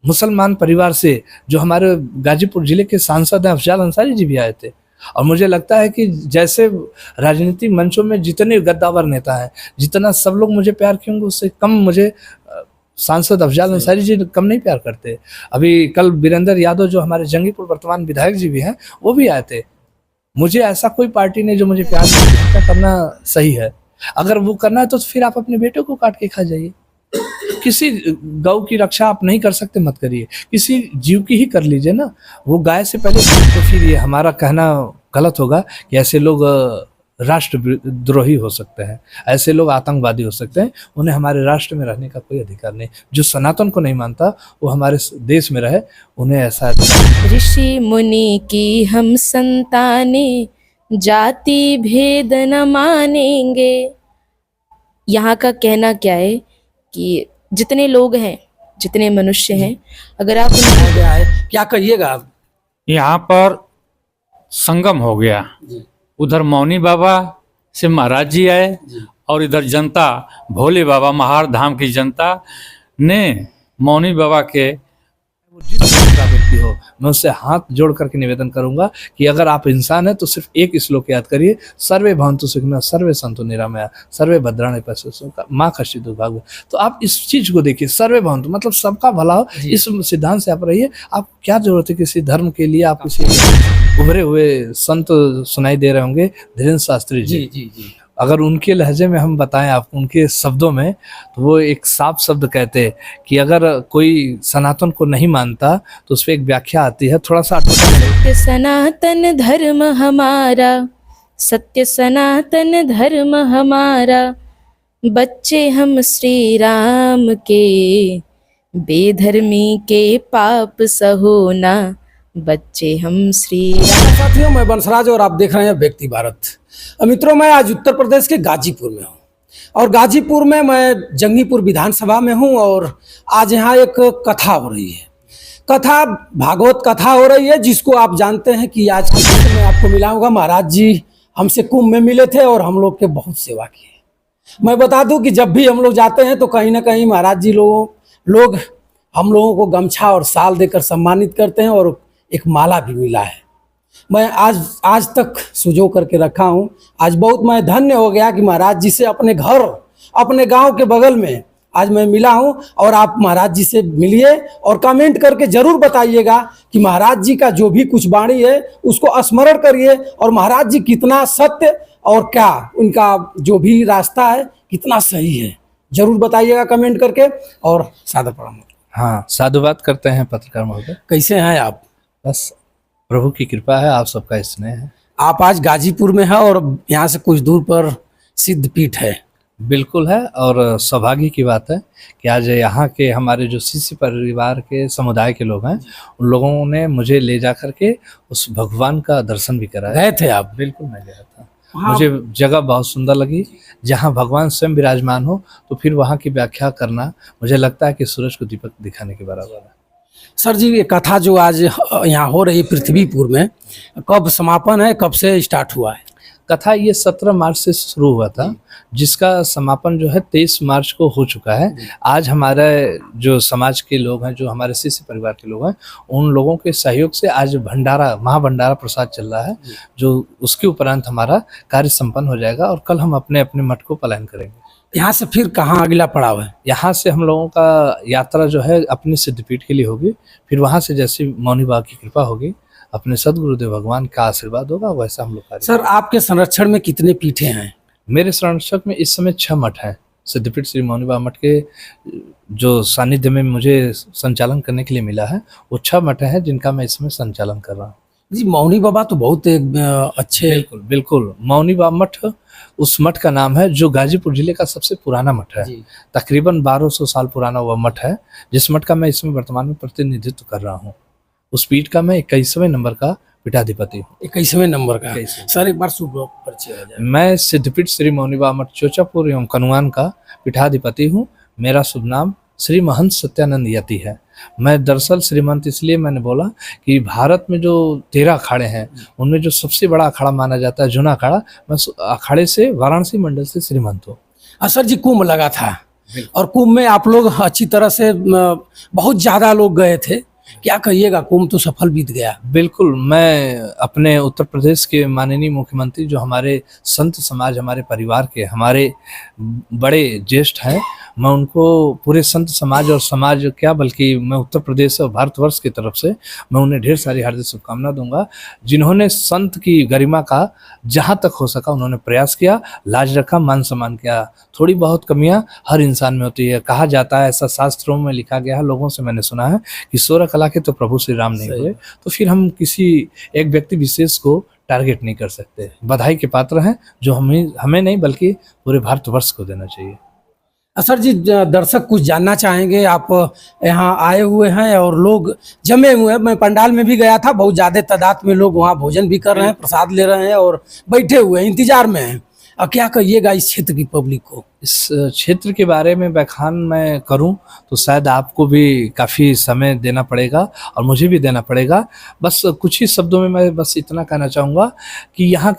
मुसलमान परिवार से जो हमारे गाजीपुर जिले के सांसद हैं अफजाल अंसारी जी भी आए थे। और मुझे लगता है कि जैसे राजनीतिक मंचों में जितने गद्दावर नेता हैं, जितना सब लोग मुझे प्यार किए उससे कम मुझे सांसद अफजाल अंसारी जी कम नहीं प्यार करते। अभी कल वीरेंद्र यादव जो हमारे जंगीपुर वर्तमान विधायक जी भी हैं, वो भी आए थे। मुझे ऐसा कोई पार्टी नहीं जो मुझे प्यार नहीं करना सही है। अगर वो करना है तो फिर आप अपने बेटे को काट के खा जाइए। किसी गौ की रक्षा आप नहीं कर सकते, मत करिए, किसी जीव की ही कर लीजिए ना। वो गाय से पहले तो फिर ये हमारा कहना गलत होगा कि ऐसे लोग राष्ट्रद्रोही हो सकते हैं, ऐसे लोग आतंकवादी हो सकते हैं। उन्हें हमारे राष्ट्र में रहने का कोई अधिकार नहीं। जो सनातन को नहीं मानता वो हमारे देश में रहे, उन्हें ऐसा अधिकार। ऋषि मुनि की हम संताने, जाति भेद न मानेंगे। यहाँ का कहना क्या है कि जितने लोग हैं, जितने मनुष्य हैं, अगर आप गया है, क्या कहिएगा आप? यहाँ पर संगम हो गया। उधर मौनी बाबा से महाराज जी आए और इधर जनता, भोले बाबा महार धाम की जनता ने मौनी बाबा के जिस का व्यक्ति हो, मैं उससे हाथ जोड़ करके निवेदन करूंगा कि अगर आप इंसान हैं तो सिर्फ एक श्लोक याद करिए, सर्वे भवन्तु सुखिनः सर्वे सन्तु निरामया सर्वे भद्राणि पश्यन्तु माँ कश्चित् दुर्भाग्यम्। तो आप इस चीज को देखिए, सर्वे भवन्तु मतलब सबका भला हो, इस सिद्धांत से आप रहिए। आप क्या जरूरत है किसी धर्म के लिए, आप किसी उभरे हुए संत सुनाई दे रहे होंगे धीरेन्द्र शास्त्री जी। जी जी। अगर उनके लहजे में हम बताएं आपको, उनके शब्दों में, तो वो एक साफ शब्द कहते हैं कि अगर कोई सनातन को नहीं मानता तो उस पर एक व्याख्या आती है, थोड़ा सा सत्य सनातन धर्म हमारा, सत्य सनातन धर्म हमारा, बच्चे हम श्री राम के, बेधर्मी के पाप सहो ना, बच्चे हम श्री राम। साथियों, मैं बंसराज और आप देख रहे हैं व्यक्ति भारत। मित्रों, मैं आज उत्तर प्रदेश के गाजीपुर में हूँ और गाजीपुर में मैं जंगीपुर विधानसभा में हूँ और आज यहाँ एक कथा हो रही है। कथा भागवत कथा हो रही है, जिसको आप जानते हैं कि आज के दिन में आपको मिला होगा। महाराज जी हमसे कुंभ में मिले थे और हम लोग के बहुत सेवा की है। मैं बता दूं कि जब भी हम लोग जाते हैं तो कहीं ना कहीं महाराज जी लोग हम लोगों को गमछा और साल देकर सम्मानित करते हैं और एक माला भी मिला है। मैं आज तक सुजो करके रखा हूँ। आज बहुत मैं धन्य हो गया कि महाराज जी से अपने घर, अपने गांव के बगल में आज मैं मिला हूँ। और आप महाराज जी से मिलिए और कमेंट करके जरूर बताइएगा कि महाराज जी का जो भी कुछ वाणी है उसको स्मरण करिए और महाराज जी कितना सत्य और क्या उनका जो भी रास्ता है कितना सही है, जरूर बताइएगा कमेंट करके। और सादर प्रणाम। हाँ, साधुवाद करते हैं पत्रकार महोदय। कैसे हैं आप? बस प्रभु की कृपा है, आप सबका स्नेह है। आप आज गाजीपुर में हैं और यहाँ से कुछ दूर पर सिद्धपीठ है। बिल्कुल है, और सौभाग्य की बात है कि आज यहाँ के हमारे जो शिष्य परिवार के समुदाय के लोग हैं, उन लोगों ने मुझे ले जा करके उस भगवान का दर्शन भी कराया। गए थे आप? बिल्कुल, मैं गया था। मुझे जगह बहुत सुंदर लगी। जहाँ भगवान स्वयं विराजमान हो तो फिर वहाँ की व्याख्या करना मुझे लगता है कि सूरज को दीपक दिखाने के बराबर है। सर जी, ये कथा जो आज यहाँ हो रही पृथ्वीपुर में, कब समापन है, कब से स्टार्ट हुआ है? कथा ये 17 मार्च से शुरू हुआ था, जिसका समापन जो है 23 मार्च को हो चुका है। आज हमारे जो समाज के लोग हैं, जो हमारे शिष्य परिवार के लोग हैं, उन लोगों के सहयोग से आज भंडारा, महाभंडारा प्रसाद चल रहा है, जो उसके उपरांत हमारा कार्य संपन्न हो जाएगा और कल हम अपने अपने मठ को पलायन करेंगे। यहाँ से फिर कहाँ अगला पड़ाव है? यहाँ से हम लोगों का यात्रा जो है अपने सिद्धपीठ के लिए होगी। फिर वहाँ से जैसी मौनी बाबा की कृपा होगी, अपने सदगुरुदेव भगवान का आशीर्वाद होगा, वैसा हम लोग। सर, आपके संरक्षण में कितने पीठे हैं? मेरे संरक्षक में इस समय 6 मठ हैं। सिद्धपीठ श्री मौनी बाबा मठ के जो सानिध्य में मुझे संचालन करने के लिए मिला है, वो 6 मठ हैं जिनका मैं इसमें संचालन कर रहा हूँ। जी, मौनी बाबा तो बहुत अच्छे। बिल्कुल बिल्कुल, मौनी बाबा मठ उस मठ का नाम है जो गाजीपुर जिले का सबसे पुराना मठ है। तकरीबन 1200 साल पुराना वह मठ है, जिस मठ का मैं इसमें वर्तमान में प्रतिनिधित्व कर रहा हूँ। उस पीठ का मैं 21वें नंबर का पीठाधिपति हूँ। 21वें नंबर का? सर, एक बार शुभ परिचय हो जाए। मैं सिद्धपीठ श्री मौनी बाबा मठ चोचापुर एवं कनुआन का पीठाधिपति हूँ। मेरा शुभ नाम श्री महंत सत्यानंद यति है। मैं दरअसल श्रीमंत इसलिए मैंने बोला कि भारत में जो 13 अखाड़े हैं, उनमें जो सबसे बड़ा अखाड़ा माना जाता है जूना अखाड़ा, मैं अखाड़े से वाराणसी मंडल से श्रीमंत हूँ। सर जी, कुंभ लगा था और कुंभ में आप लोग अच्छी तरह से बहुत ज़्यादा लोग गए थे, क्या कहिएगा, कुंभ तो सफल बीत गया। बिल्कुल, मैं अपने उत्तर प्रदेश के माननीय मुख्यमंत्री जो हमारे संत समाज, हमारे परिवार के, हमारे बड़े ज्येष्ठ हैं, मैं उनको पूरे संत समाज और समाज क्या बल्कि मैं उत्तर प्रदेश और भारतवर्ष की तरफ से मैं उन्हें ढेर सारी हार्दिक शुभकामना दूंगा, जिन्होंने संत की गरिमा का जहाँ तक हो सका उन्होंने प्रयास किया, लाज रखा, मान सम्मान किया। थोड़ी बहुत कमियाँ हर इंसान में होती है, कहा जाता है, ऐसा शास्त्रों में लिखा गया है, लोगों से मैंने सुना है कि 16 कला के तो प्रभु श्री राम नहीं हुए, तो फिर हम किसी एक व्यक्ति विशेष को टारगेट नहीं कर सकते। बधाई के पात्र हैं जो हमें नहीं बल्कि पूरे भारतवर्ष को देना चाहिए। सर जी, दर्शक कुछ जानना चाहेंगे, आप यहाँ आए हुए हैं और लोग जमे हुए हैं, मैं पंडाल में भी गया था, बहुत ज़्यादा तादाद में लोग वहाँ भोजन भी कर रहे हैं, प्रसाद ले रहे हैं और बैठे हुए हैं, इंतजार में हैं। अब क्या कहिएगा इस क्षेत्र की पब्लिक को? इस क्षेत्र के बारे में बयान मैं करूं तो शायद आपको भी काफ़ी समय देना पड़ेगा और मुझे भी देना पड़ेगा। बस कुछ ही शब्दों में मैं बस इतना कहना चाहूँगा कि यहाँ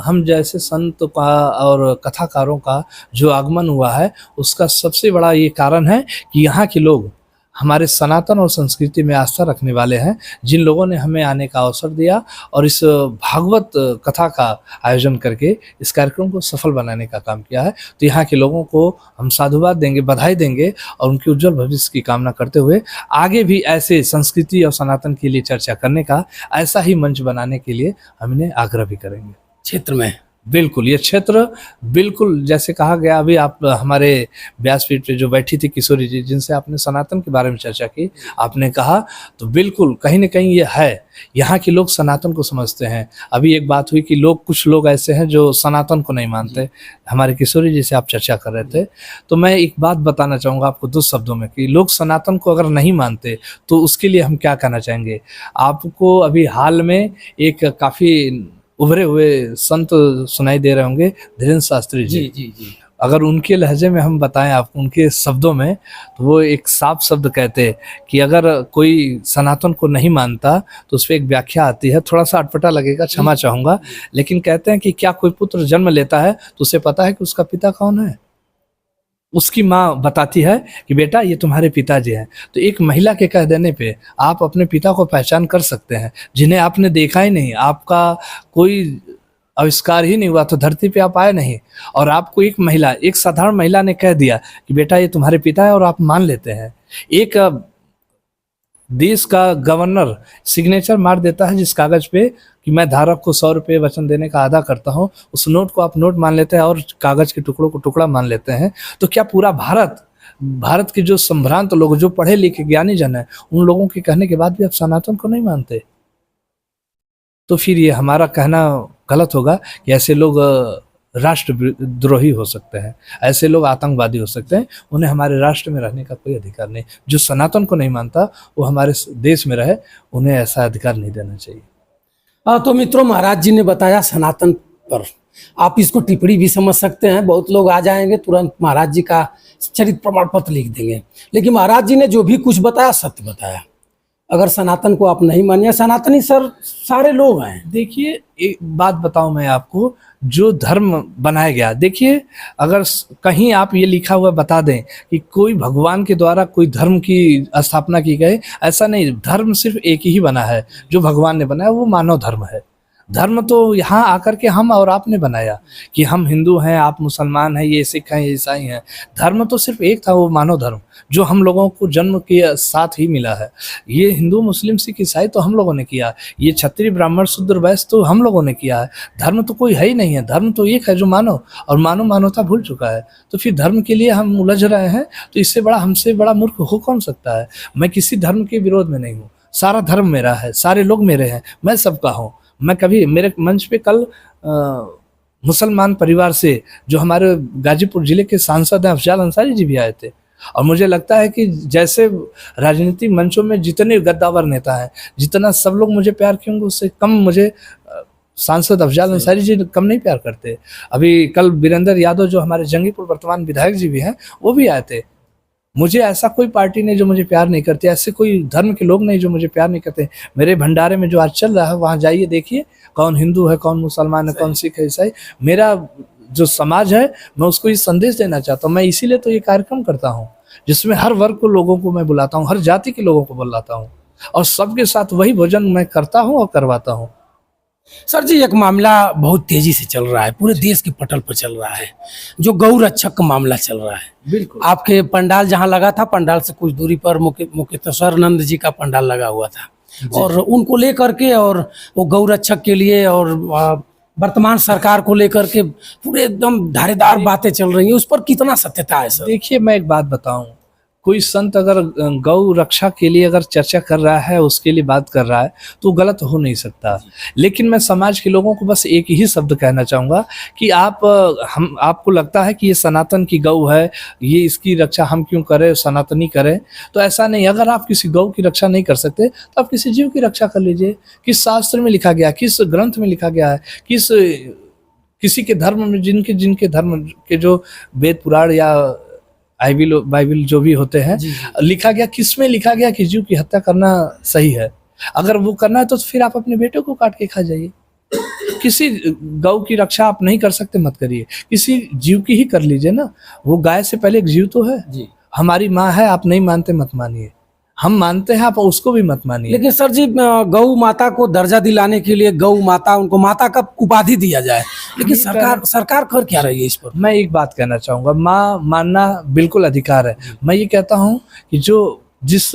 हम जैसे संत का और कथाकारों का जो आगमन हुआ है, उसका सबसे बड़ा ये कारण है कि यहाँ के लोग हमारे सनातन और संस्कृति में आस्था रखने वाले हैं, जिन लोगों ने हमें आने का अवसर दिया और इस भागवत कथा का आयोजन करके इस कार्यक्रम को सफल बनाने का काम किया है। तो यहाँ के लोगों को हम साधुवाद देंगे, बधाई देंगे और उनके उज्जवल भविष्य की कामना करते हुए आगे भी ऐसे संस्कृति और सनातन के लिए चर्चा करने का ऐसा ही मंच बनाने के लिए हम इन्हें आग्रह भी करेंगे क्षेत्र में। बिल्कुल, ये क्षेत्र बिल्कुल जैसे कहा गया, अभी आप हमारे व्यासपीठ पे जो बैठी थी किशोरी जी, जिनसे आपने सनातन के बारे में चर्चा की, आपने कहा तो बिल्कुल कहीं ना कहीं ये है, यहाँ के लोग सनातन को समझते हैं। अभी एक बात हुई कि कुछ लोग ऐसे हैं जो सनातन को नहीं मानते, हमारे किशोरी जी से आप चर्चा कर रहे थे, तो मैं एक बात बताना चाहूँगा आपको 2 शब्दों में कि लोग सनातन को अगर नहीं मानते तो उसके लिए हम क्या कहना चाहेंगे। आपको अभी हाल में एक काफ़ी उभरे हुए संत सुनाई दे रहे होंगे, धीरेन्द्र शास्त्री जी। जी। अगर उनके लहजे में हम बताएं आपको, उनके शब्दों में, तो वो एक साफ शब्द कहते हैं कि अगर कोई सनातन को नहीं मानता तो उस पर एक व्याख्या आती है, थोड़ा सा अटपटा लगेगा, क्षमा चाहूँगा, लेकिन कहते हैं कि क्या कोई पुत्र जन्म लेता है तो उसे पता है कि उसका पिता कौन है? उसकी माँ बताती है कि बेटा ये तुम्हारे पिताजी हैं। तो एक महिला के कह देने पे आप अपने पिता को पहचान कर सकते हैं, जिन्हें आपने देखा ही नहीं, आपका कोई आविष्कार ही नहीं हुआ, तो धरती पे आप आए नहीं, और आपको एक महिला, एक साधारण महिला ने कह दिया कि बेटा ये तुम्हारे पिता है और आप मान लेते हैं। एक देश का गवर्नर सिग्नेचर मार देता है जिस कागज पे कि मैं धारक को 100 रुपये वचन देने का अदा करता हूँ, उस नोट को आप नोट मान लेते हैं और कागज के टुकड़ों को टुकड़ा मान लेते हैं। तो क्या पूरा भारत के जो संभ्रांत लोग, जो पढ़े लिखे ज्ञानी जन है, उन लोगों के कहने के बाद भी आप सनातन को नहीं मानते? तो फिर ये हमारा कहना गलत होगा कि ऐसे लोग राष्ट्रद्रोही हो सकते हैं, ऐसे लोग आतंकवादी हो सकते हैं। उन्हें हमारे राष्ट्र में रहने का कोई अधिकार नहीं। जो सनातन को नहीं मानता वो हमारे देश में रहे, उन्हें ऐसा अधिकार नहीं देना चाहिए। तो मित्रों, महाराज जी ने बताया सनातन पर, आप इसको टिप्पणी भी समझ सकते हैं। बहुत लोग आ जाएंगे, तुरंत महाराज जी का चरित्र प्रमाण पत्र लिख देंगे, लेकिन महाराज जी ने जो भी कुछ बताया सत्य बताया। अगर सनातन को आप नहीं मानिए, सनातनी सर सारे लोग हैं। देखिए एक बात बताऊं मैं आपको, जो धर्म बनाया गया, देखिए अगर कहीं आप ये लिखा हुआ बता दें कि कोई भगवान के द्वारा कोई धर्म की स्थापना की गई, ऐसा नहीं। धर्म सिर्फ एक ही बना है जो भगवान ने बनाया, वो मानव धर्म है। धर्म तो यहाँ आकर के हम और आपने बनाया कि हम हिंदू हैं, आप मुसलमान हैं, ये सिख हैं, ये ईसाई हैं। धर्म तो सिर्फ एक था, वो मानव धर्म, जो हम लोगों को जन्म के साथ ही मिला है। ये हिंदू मुस्लिम सिख ईसाई तो हम लोगों ने किया, ये क्षत्रिय ब्राह्मण शूद्र वैश्य तो हम लोगों ने किया है। धर्म तो कोई है ही नहीं है, धर्म तो एक है जो मानव, और मानव मानवता भूल चुका है। तो फिर धर्म के लिए हम उलझ रहे हैं, तो इससे बड़ा, हमसे बड़ा मूर्ख हो कौन सकता है। मैं किसी धर्म के विरोध में नहीं हूँ, सारा धर्म मेरा है, सारे लोग मेरे हैं, मैं सबका हूँ। मैं कभी, मेरे मंच पे कल मुसलमान परिवार से जो हमारे गाजीपुर जिले के सांसद हैं अफजाल अंसारी जी भी आए थे, और मुझे लगता है कि जैसे राजनीतिक मंचों में जितने गद्दावर नेता हैं, जितना सब लोग मुझे प्यार किए होंगे, उससे कम मुझे सांसद अफजाल अंसारी जी कम नहीं प्यार करते। अभी कल वीरेंद्र यादव जो हमारे जंगीपुर वर्तमान विधायक जी भी हैं, वो भी आए थे। मुझे ऐसा कोई पार्टी नहीं जो मुझे प्यार नहीं करती, ऐसे कोई धर्म के लोग नहीं जो मुझे प्यार नहीं करते। मेरे भंडारे में जो आज चल रहा है, वहाँ जाइए देखिए कौन हिंदू है, कौन मुसलमान है, कौन सिख है, ईसाई। मेरा जो समाज है मैं उसको ये संदेश देना चाहता हूँ। मैं इसीलिए तो ये कार्यक्रम करता हूँ जिसमें हर वर्ग को लोगों को मैं बुलाता हूँ, हर जाति के लोगों को बुलाता हूँ और सबके साथ वही भोजन मैं करता हूँ और करवाता हूँ। सर जी, एक मामला बहुत तेजी से चल रहा है, पूरे देश के पटल पर चल रहा है, जो गौ रक्षक का मामला चल रहा है। बिल्कुल आपके पंडाल जहाँ लगा था, पंडाल से कुछ दूरी पर मुकेश्वर नंद जी का पंडाल लगा हुआ था और उनको लेकर के और वो गौ रक्षक के लिए और वर्तमान सरकार को लेकर के पूरे एकदम धारेदार बातें चल रही हैं, उस पर कितना सत्यता है सर? देखिए, मैं एक बात बताऊं, कोई संत अगर गौ रक्षा के लिए अगर चर्चा कर रहा है, उसके लिए बात कर रहा है, तो गलत हो नहीं सकता। लेकिन मैं समाज के लोगों को बस एक ही शब्द कहना चाहूँगा कि आपको लगता है कि ये सनातन की गौ है, ये इसकी रक्षा हम क्यों करें, सनातनी करें, तो ऐसा नहीं। अगर आप किसी गौ की रक्षा नहीं कर सकते तो आप किसी जीव की रक्षा कर लीजिए। किस शास्त्र में लिखा गया, किस ग्रंथ में लिखा गया है, किसी के धर्म में, जिनके धर्म के जो वेद पुराण या बाइबिल जो भी होते हैं, लिखा गया, किसमें लिखा गया कि जीव की हत्या करना सही है? अगर वो करना है तो फिर आप अपने बेटे को काट के खा जाइए। किसी गौ की रक्षा आप नहीं कर सकते, मत करिए, किसी जीव की ही कर लीजिए ना। वो गाय से पहले एक जीव तो है, हमारी माँ है। आप नहीं मानते मत मानिए, हम मानते हैं, आप उसको भी मत मानिए। लेकिन सर जी, गौ माता को दर्जा दिलाने के लिए गौ माता, उनको माता का उपाधि दिया जाए, लेकिन सरकार कर क्या रही है इस पर? मैं एक बात कहना चाहूँगा, माँ मानना बिल्कुल अधिकार है। मैं ये कहता हूँ कि जिस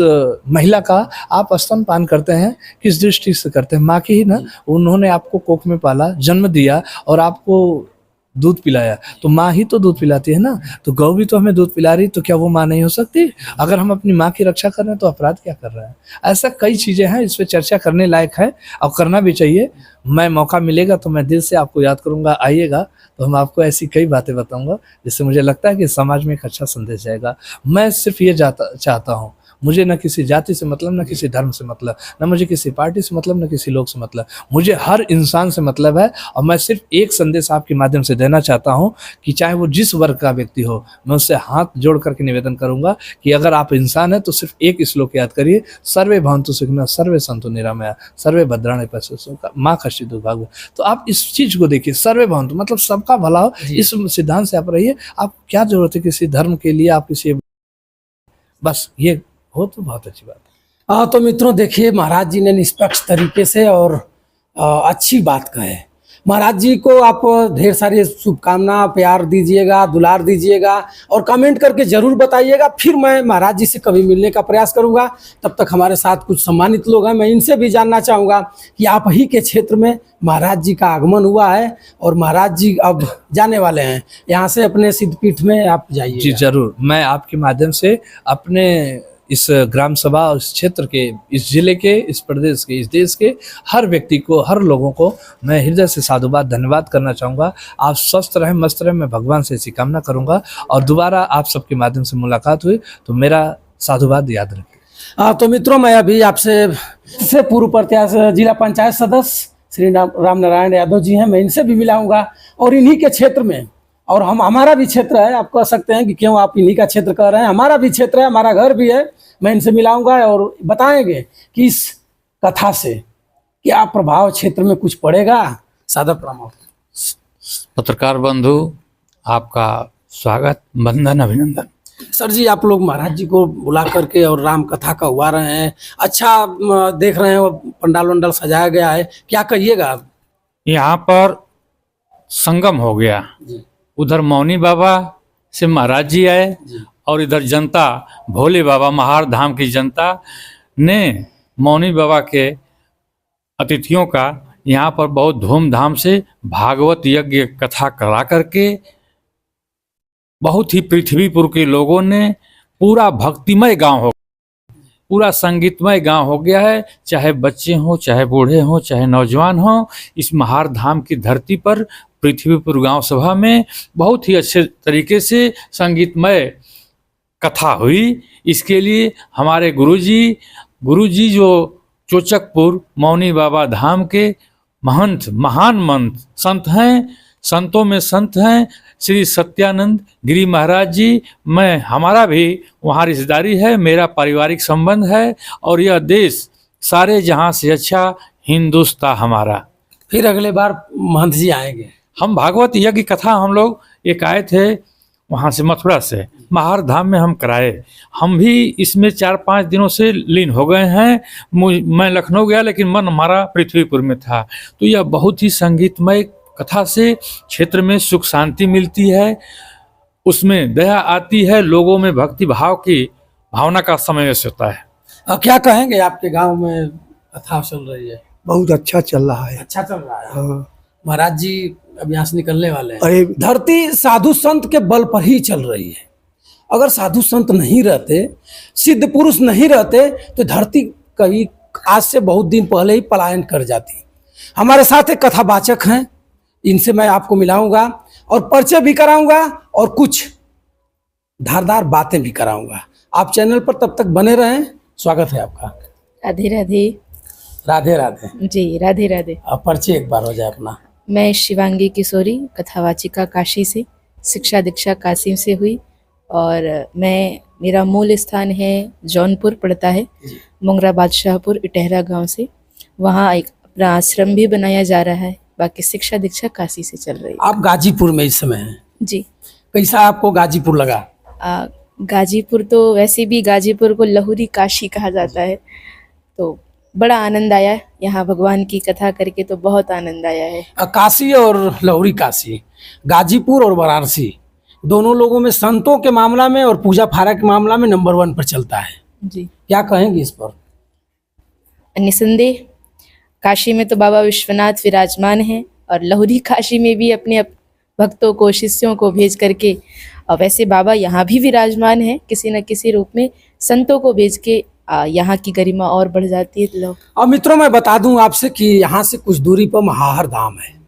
महिला का आप स्तनपान करते हैं, किस दृष्टि से करते हैं? माँ की ही ना, उन्होंने आपको कोख में पाला, जन्म दिया और आपको दूध पिलाया, तो माँ ही तो दूध पिलाती है ना। तो गौ भी तो हमें दूध पिला रही, तो क्या वो माँ नहीं हो सकती? अगर हम अपनी माँ की रक्षा कर रहे हैं तो अपराध क्या कर रहे हैं? ऐसा कई चीज़ें हैं, इस पर चर्चा करने लायक है और करना भी चाहिए। मैं मौका मिलेगा तो मैं दिल से आपको याद करूँगा, आइएगा तो हम आपको ऐसी कई बातें बताऊँगा जिससे मुझे लगता है कि समाज में एक अच्छा संदेश जाएगा। मैं सिर्फ ये चाहता हूँ, मुझे न किसी जाति से मतलब, न किसी धर्म से मतलब, न मुझे किसी पार्टी से मतलब, न किसी लोग से मतलब, मुझे हर इंसान से मतलब है। और मैं सिर्फ एक संदेश आपके माध्यम से देना चाहता हूँ कि चाहे वो जिस वर्ग का व्यक्ति हो, मैं उससे हाथ जोड़ करके निवेदन करूँगा कि अगर आप इंसान हैं तो सिर्फ एक श्लोक याद करिए, सर्वे भवन्तु सुखिनः सर्वे सन्तु निरामया सर्वे भद्राणि पश्यन्तु माँ कश्चित् दुर्भाग्यम्। तो आप इस चीज़ को देखिए, सर्वे भवन्तु मतलब सबका भला हो, इस सिद्धांत से आप रहिए। आप क्या जरूरत है किसी धर्म के लिए, आप किसी, बस ये हो तो बहुत अच्छी बात है। हाँ, तो मित्रों देखिए, महाराज जी ने निष्पक्ष तरीके से और अच्छी बात कहे। महाराज जी को आप ढेर सारी शुभकामना, प्यार दीजिएगा, दुलार दीजिएगा और कमेंट करके जरूर बताइएगा। फिर मैं महाराज जी से कभी मिलने का प्रयास करूंगा। तब तक हमारे साथ कुछ सम्मानित लोग हैं, मैं इनसे भी जानना चाहूँगा कि आप ही के क्षेत्र में महाराज जी का आगमन हुआ है और महाराज जी अब जाने वाले हैं, यहाँ से अपने सिद्धपीठ में आप जाइए। जी जरूर, मैं आपके माध्यम से अपने इस ग्राम सभा, इस क्षेत्र के, इस जिले के, इस प्रदेश के, इस देश के हर व्यक्ति को, हर लोगों को मैं हृदय से साधुवाद, धन्यवाद करना चाहूँगा। आप स्वस्थ रहें, मस्त रहें, मैं भगवान से ऐसी कामना करूँगा। और दोबारा आप सबके माध्यम से मुलाकात हुई तो मेरा साधुवाद याद रखें। हाँ, तो मित्रों, मैं अभी आपसे पूर्व प्रत्याशी जिला पंचायत सदस्य श्री राम नारायण यादव जी हैं, मैं इनसे भी मिलाऊंगा और इन्हीं के क्षेत्र में, और हमारा भी क्षेत्र है, आप कह सकते हैं कि क्यों आप इन्हीं का क्षेत्र कह रहे हैं, हमारा भी क्षेत्र है, हमारा घर भी है। मैं इनसे मिलाऊंगा और बताएंगे कि इस कथा से क्या प्रभाव क्षेत्र में कुछ पड़ेगा। सादर प्रणाम। पत्रकार बंधु, आपका स्वागत, वंदन, अभिनंदन। सर जी, आप लोग महाराज जी को बुला करके और राम कथा का हुआ रहे हैं, अच्छा देख रहे हैं, पंडाल वंडाल सजाया गया है, क्या कहिएगा आप? यहाँ पर संगम हो गया, उधर मौनी बाबा से महाराज जी आए और इधर जनता, भोले बाबा महार धाम की जनता ने मौनी बाबा के अतिथियों का यहाँ पर बहुत धूमधाम से भागवत यज्ञ कथा करा करके बहुत ही पृथ्वीपुर के लोगों ने पूरा भक्तिमय गांव हो, पूरा संगीतमय गांव हो गया है। चाहे बच्चे हों, चाहे बूढ़े हों, चाहे नौजवान हों, इस महार धाम की धरती पर पृथ्वीपुर गांव सभा में बहुत ही अच्छे तरीके से संगीतमय कथा हुई। इसके लिए हमारे गुरुजी जो चोचकपुर मौनी बाबा धाम के महंत, महान महंत संत हैं, संतों में संत हैं, श्री सत्यानंद गिरी महाराज जी। हमारा भी वहाँ रिश्तेदारी है, मेरा पारिवारिक संबंध है और यह देश सारे जहाँ से अच्छा हिंदुस्तान हमारा। फिर अगले बार महंत जी आएंगे। हम भागवत यज्ञ कथा हम लोग एक आए थे वहाँ से मथुरा से महार धाम में हम कराए। हम भी इसमें 4-5 दिनों से लीन हो गए हैं। मैं लखनऊ गया लेकिन मन हमारा पृथ्वीपुर में था। तो यह बहुत ही संगीतमय कथा से क्षेत्र में सुख शांति मिलती है, उसमें दया आती है, लोगों में भक्ति भाव की भावना का समावेश होता है। क्या कहेंगे, आपके गांव में कथा चल रही है? बहुत अच्छा चल रहा है। अच्छा चल रहा है। हाँ। महाराज जी अब यहाँ से निकलने वाले हैं। अरे धरती साधु संत के बल पर ही चल रही है। अगर साधु संत नहीं रहते, सिद्ध पुरुष नहीं रहते, तो धरती कभी आज से बहुत दिन पहले ही पलायन कर जाती। हमारे साथ एक कथावाचक हैं, इनसे मैं आपको मिलाऊंगा और परिचय भी कराऊंगा और कुछ धारदार बातें भी कराऊंगा। आप चैनल पर तब तक बने रहें। स्वागत है आपका। राधे राधे। राधे राधे जी राधे राधे। आप परिचय एक बार हो जाए अपना। मैं शिवांगी किशोरी, कथावाचिका काशी से, शिक्षा दीक्षा काशी से हुई और मेरा मूल स्थान है जौनपुर पड़ता है, मुंगरा बादशाहपुर इटहरा गांव से। वहाँ एक अपना आश्रम भी बनाया जा रहा है। बाकी शिक्षा दीक्षा काशी से चल रही है। आप गाजीपुर में इस समय हैं। जी। कैसा आपको गाजीपुर लगा? गाजीपुर तो वैसे भी गाजीपुर को लहुरी काशी कहा जाता है, तो बड़ा आनंद आया यहाँ भगवान की कथा करके, तो बहुत आनंद आया है। काशी और लहुरी काशी, गाजीपुर और वाराणसी दोनों लोगों में संतों के मामला में और पूजा फारा के मामला में नंबर 1 पर चलता है। जी। क्या कहेंगे इस पर? निसंदेह काशी में तो बाबा विश्वनाथ विराजमान हैं और लहुरी काशी में भी अपने भक्तों को, शिष्यों को भेज करके, और वैसे बाबा यहाँ भी विराजमान हैं किसी न किसी रूप में, संतों को भेज के यहाँ की गरिमा और बढ़ जाती है। लोग और मित्रों, मैं बता दूं आपसे कि यहाँ से कुछ दूरी पर महाहर धाम है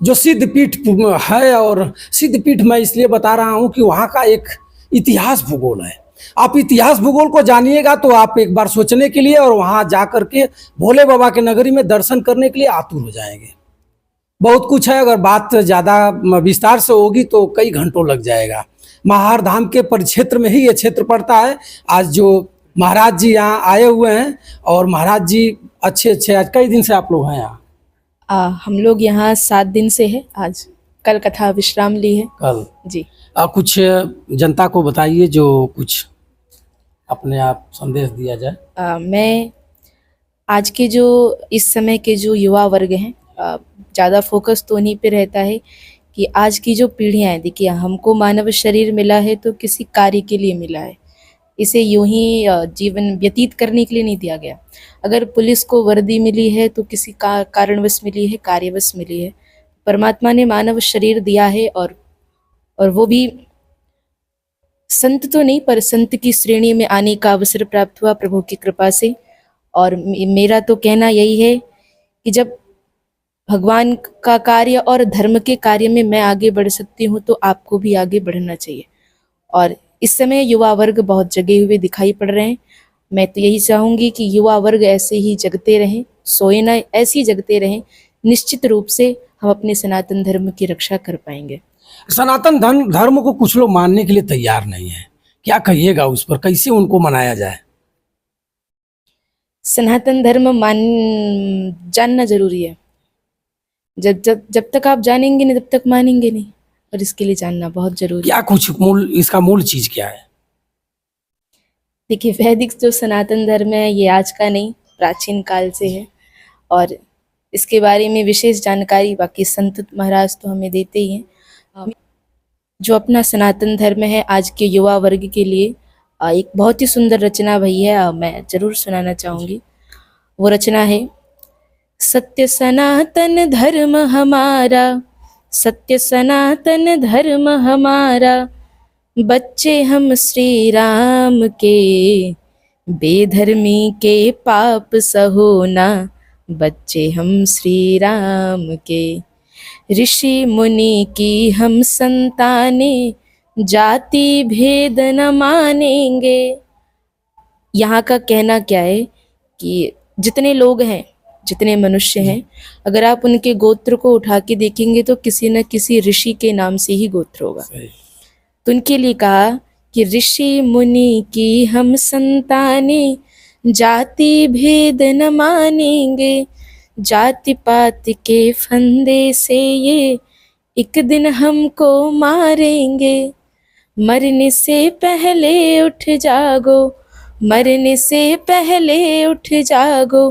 जो सिद्ध पीठ है। और सिद्ध पीठ मैं इसलिए बता रहा हूँ कि वहाँ का एक इतिहास भूगोल है। आप इतिहास भूगोल को जानिएगा तो आप एक बार सोचने के लिए और वहाँ जा करके भोले बाबा के नगरी में दर्शन करने के लिए आतुर हो जाएंगे। बहुत कुछ है, अगर बात ज़्यादा विस्तार से होगी तो कई घंटों लग जाएगा। महाहर धाम के परिक्षेत्र में ही ये क्षेत्र पड़ता है। आज जो महाराज जी यहाँ आए हुए हैं और महाराज जी अच्छे आज कई दिन से आप लोग हैं यहाँ? हम लोग यहाँ 7 दिन से है। आज कल कथा विश्राम ली है। कल जी। कुछ जनता को बताइए, जो कुछ अपने आप संदेश दिया जाए। मैं आज के जो इस समय के जो युवा वर्ग हैं, ज़्यादा फोकस तो उन्हीं पे रहता है कि आज की जो पीढ़ियाँ हैं, देखिए हमको मानव शरीर मिला है तो किसी कार्य के लिए मिला है, इसे यूं ही जीवन व्यतीत करने के लिए नहीं दिया गया। अगर पुलिस को वर्दी मिली है तो किसी कारणवश मिली है, कार्यवश मिली है। परमात्मा ने मानव शरीर दिया है और वो भी संत तो नहीं, पर संत की श्रेणी में आने का अवसर प्राप्त हुआ प्रभु की कृपा से। और मेरा तो कहना यही है कि जब भगवान का कार्य और धर्म के कार्य में मैं आगे बढ़ सकती हूँ तो आपको भी आगे बढ़ना चाहिए। और इस समय युवा वर्ग बहुत जगे हुए दिखाई पड़ रहे हैं। मैं तो यही चाहूँगी कि युवा वर्ग ऐसे ही जगते रहें, सोए ना, ऐसे ही जगते रहें। निश्चित रूप से हम अपने सनातन धर्म की रक्षा कर पाएंगे। सनातन धर्म को कुछ लोग मानने के लिए तैयार नहीं है, क्या कहिएगा उस पर? कैसे उनको मनाया जाए? सनातन धर्म जानना जरूरी है। जब तक आप जानेंगे नहीं तब तक मानेंगे नहीं, और इसके लिए जानना बहुत जरूरी है। क्या कुछ इसका मूल चीज क्या है? देखिए, वैदिक जो सनातन धर्म है ये आज का नहीं, प्राचीन काल से है, और इसके बारे में विशेष जानकारी बाकी संत महाराज तो हमें देते ही हैं। जो अपना सनातन धर्म है आज के युवा वर्ग के लिए एक बहुत ही सुंदर रचना भई है, मैं जरूर सुनाना चाहूँगी। वो रचना है, सत्य सनातन धर्म हमारा, सत्य सनातन धर्म हमारा, बच्चे हम श्री राम के, बेधर्मी के पाप सहो ना, बच्चे हम श्री राम के। ऋषि मुनि की हम संतानें, जाति भेद न मानेंगे। यहाँ का कहना क्या है कि जितने लोग हैं, जितने मनुष्य हैं, अगर आप उनके गोत्र को उठा के देखेंगे तो किसी न किसी ऋषि के नाम से ही गोत्र होगा। तो उनके लिए कहा कि ऋषि मुनि की हम संतानें, जाति भेद न मानेंगे, जाति पात के फंदे से ये एक दिन हमको मारेंगे, मरने से पहले उठ जागो, मरने से पहले उठ जागो,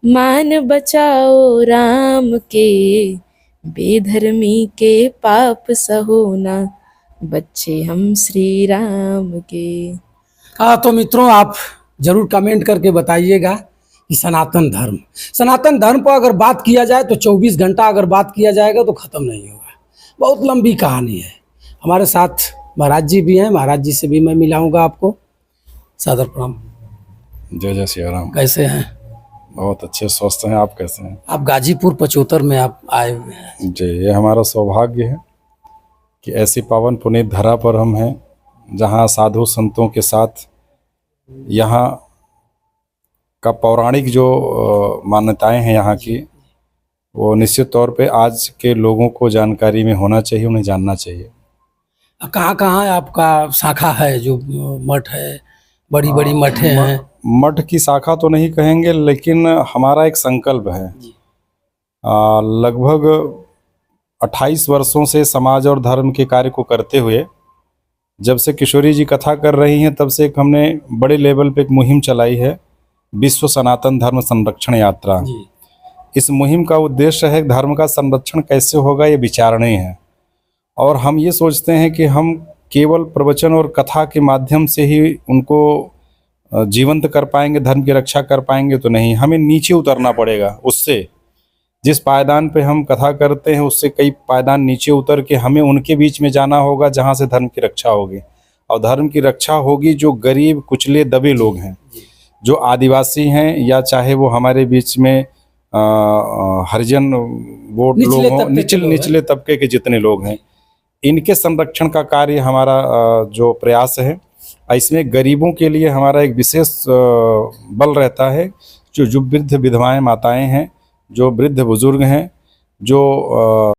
मान बचाओ राम के, बेधर्मी के पाप सहो ना, बच्चे हम श्री राम के। हाँ, तो मित्रों आप जरूर कमेंट करके बताइएगा कि सनातन धर्म पर अगर बात किया जाए तो 24 घंटा अगर बात किया जाएगा तो ख़त्म नहीं होगा। बहुत लंबी कहानी है। हमारे साथ महाराज जी भी हैं, महाराज जी से भी मैं मिलाऊंगा आपको। सादर प्रणाम। जय जय सिया राम। कैसे हैं? बहुत अच्छे स्वस्थ हैं। आप कैसे हैं? आप गाजीपुर 75 में आप आए हुए हैं। जी, ये हमारा सौभाग्य है कि ऐसी पावन पुनीत धरा पर हम हैं जहाँ साधु संतों के साथ यहाँ का पौराणिक जो मान्यताएं हैं यहाँ की, वो निश्चित तौर पे आज के लोगों को जानकारी में होना चाहिए, उन्हें जानना चाहिए। कहाँ कहाँ आपका शाखा है जो मठ है? बड़ी बड़ी मठें हैं। मठ की शाखा तो नहीं कहेंगे, लेकिन हमारा एक संकल्प है। लगभग 28 वर्षों से समाज और धर्म के कार्य को करते हुए, जब से किशोरी जी कथा कर रही हैं तब से एक हमने बड़े लेवल पे एक मुहिम चलाई है, विश्व सनातन धर्म संरक्षण यात्रा। इस मुहिम का उद्देश्य है धर्म का संरक्षण कैसे होगा ये विचारणीय है, और हम ये सोचते हैं कि हम केवल प्रवचन और कथा के माध्यम से ही उनको जीवंत कर पाएंगे, धर्म की रक्षा कर पाएंगे तो नहीं, हमें नीचे उतरना पड़ेगा। उससे जिस पायदान पे हम कथा करते हैं उससे कई पायदान नीचे उतर के हमें उनके बीच में जाना होगा जहाँ से धर्म की रक्षा होगी। और धर्म की रक्षा होगी जो गरीब कुचले दबे लोग हैं, जो आदिवासी हैं, या चाहे वो हमारे बीच में हरिजन वो लोग हों, निचले तबके के जितने लोग हैं, इनके संरक्षण का कार्य हमारा जो प्रयास है। इसमें गरीबों के लिए हमारा एक विशेष बल रहता है। जो वृद्ध विधवाएं माताएं हैं, जो वृद्ध बुजुर्ग हैं, जो